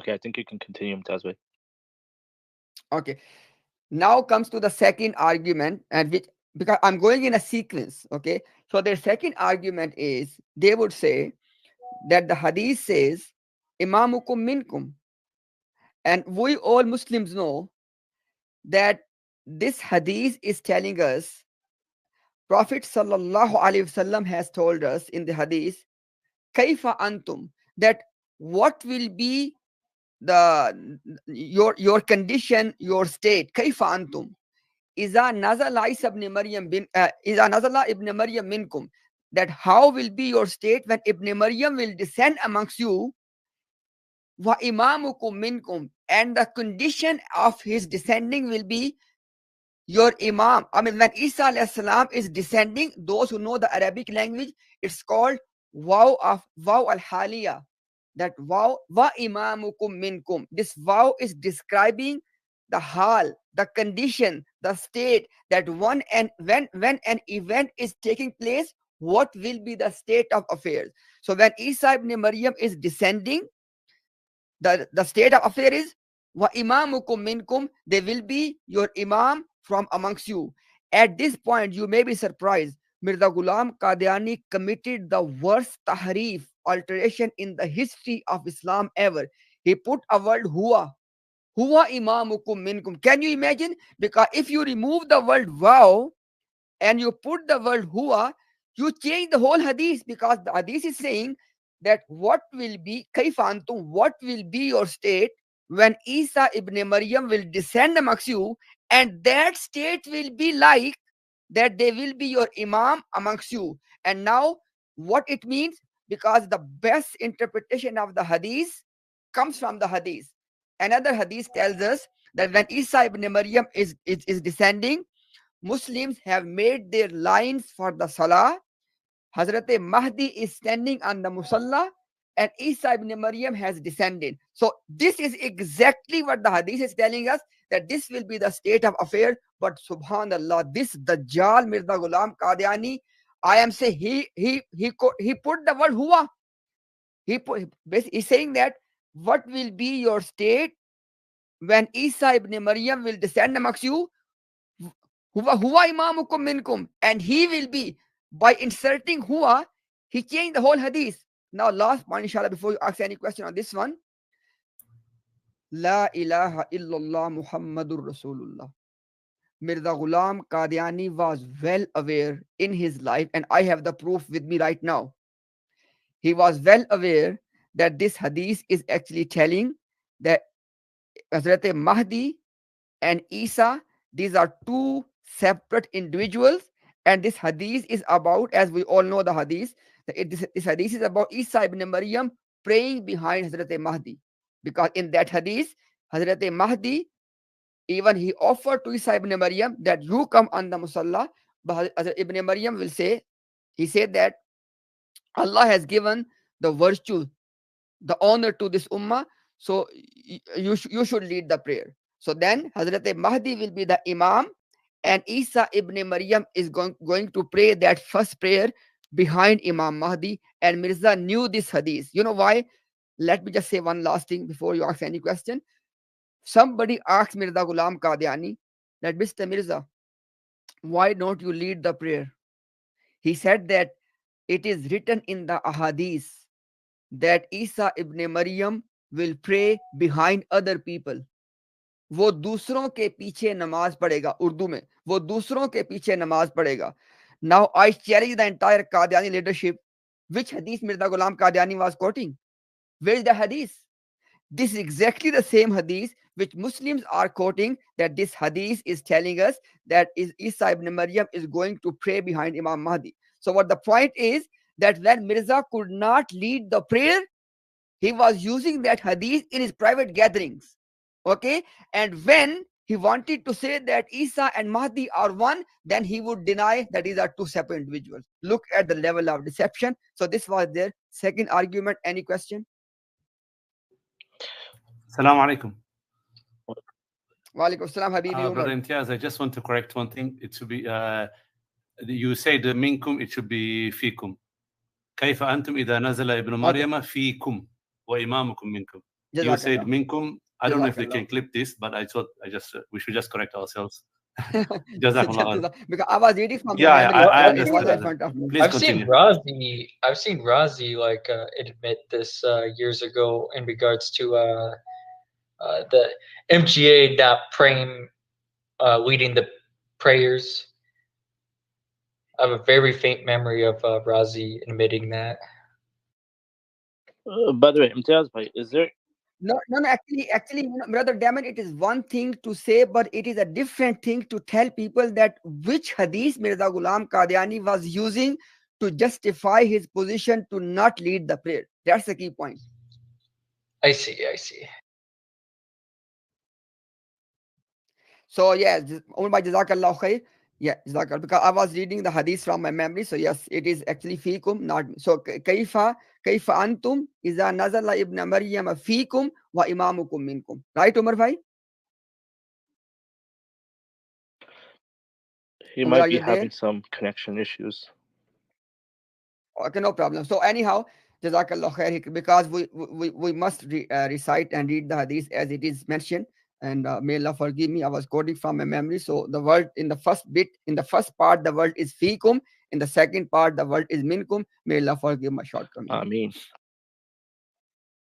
Okay, I think you can continue, Imtiaz. Okay. Now comes to the second argument, and which, because I'm going in a sequence. Okay. So their second argument is they would say that the hadith says imamukum minkum, and we all Muslims know that this hadith is telling us, Prophet sallallahu alaihi wasallam has told us in the hadith, kaifa antum, that what will be the your condition, your state, kaifa antum iza nazala Isa ibn Maryam bin iza nazala ibn Maryam minkum, that how will be your state when Ibn Maryam will descend amongst you, wa imamukum minkum, and the condition of his descending will be your imam. I mean, when Isa alayhi salam is descending, those who know the Arabic language, it's called waw al haliya, that waw wa imamukum minkum. This waw is describing the hal, the condition, the state, that one, and when an event is taking place, what will be the state of affairs. So when Isa ibn Maryam is descending, the state of affair is wa imamukum minkum, they will be your imam from amongst you. At this point, you may be surprised. Mirza Ghulam Qadiani committed the worst tahrif, alteration in the history of Islam ever. He put a word huwa imamukum minkum. Can you imagine? Because if you remove the word wow and you put the word huwa, you change the whole hadith, because the hadith is saying that what will be kaifantum, what will be your state when Isa ibn Maryam will descend amongst you, and that state will be like that they will be your imam amongst you. And now what it means, because the best interpretation of the hadith comes from the hadith. Another hadith tells us that when Isa ibn Maryam is descending, Muslims have made their lines for the Salah. Hazrat Mahdi is standing on the Musalla, and Isa ibn Maryam has descended. So this is exactly what the Hadith is telling us, that this will be the state of affairs. But Subhanallah, this Dajjal Mirza Ghulam Qadiani, I am saying he put the word huwa. He's saying that what will be your state when Isa ibn Maryam will descend amongst you, huwa imamukum minkum, and he will be, by inserting huwa, he changed the whole hadith. Now last point, inshallah, before you ask any question on this one, la ilaha illallah Muhammadur Rasulullah. Mirza Ghulam Qadiani was well aware in his life, and I have the proof with me right now. He was well aware that this hadith is actually telling that Hazrat Mahdi and Isa, these are two separate individuals, and this hadith is about, as we all know the hadith, this hadith is about Isa ibn Maryam praying behind Hazrat Mahdi, because in that hadith, Hazrat Mahdi, even he offered to Isa ibn Maryam that you come on the Musalla, but Hazrat Ibn Maryam will say, he said that Allah has given the virtue, the honor to this ummah, so you should lead the prayer. So then Hazrat Mahdi will be the imam, and Isa ibn Maryam is going to pray that first prayer behind Imam Mahdi. And Mirza knew this hadith. You know why? Let me just say one last thing before you ask any question. Somebody asked Mirza Ghulam Qadiani that, Mr. Mirza, why don't you lead the prayer? He said that it is written in the ahadith that Isa ibn Maryam will pray behind other people. वो दूसरों के पीछे नमाज पढ़ेगा, उर्दू में वो दूसरों के पीछे नमाज पढ़ेगा. Now I challenge the entire Qadiani leadership. Which hadith Mirza Ghulam Qadiani was quoting? Where is the hadith? This is exactly the same hadith which Muslims are quoting, that this hadith is telling us that Isa ibn Maryam is going to pray behind Imam Mahdi. So what the point is, that when Mirza could not lead the prayer, he was using that hadith in his private gatherings. Okay, and when he wanted to say that Isa and Mahdi are one, then he would deny that these are two separate individuals. Look at the level of deception. So this was their second argument. Any question? Assalamu alaikum. Wa alaikum assalam, Habibi Umar. Brother Imtiaz, I just want to correct one thing. It should be, you said minkum, it should be fikum. كيف أنتم إذا نزل ابن مريم فيكم وإمامكم منكم. You said Jazakallah. minkum. I don't know if they Jazakallah. can clip this, but I thought we should just correct ourselves. Jazakumullah. Because I was reading from my Yeah, memory. Well, I It was understood in that. front of me. Please continue. I've seen Razi like admit this years ago in regards to the MGA not praying, leading the prayers. I have a very faint memory of Razi admitting that. By the way, Imtiaz bhai, is there? No, no, no. Actually, brother Damon, it is one thing to say, but it is a different thing to tell people that which hadith Mirza Ghulam Qadiani was using to justify his position to not lead the prayer. That's the key point. I see. I see. So yes, Umar by Jazakallah khair. Yeah, Jazakallah. Because I was reading the hadith from my memory. So yes, it is actually fikum, not so kaifa antum iza nazala ibn Maryam fikum wa imamukum minkum. Right, Umar bhai? He Umar, might are be you having there? some connection issues. Okay, no problem. So anyhow, Jazakallah khair, because we must recite and read the hadith as it is mentioned. And may Allah forgive me, I was quoting from my memory. So the word in the first bit, in the first part, the word is fikum. In the second part, the word is minkum. May Allah forgive my shortcoming. I mean,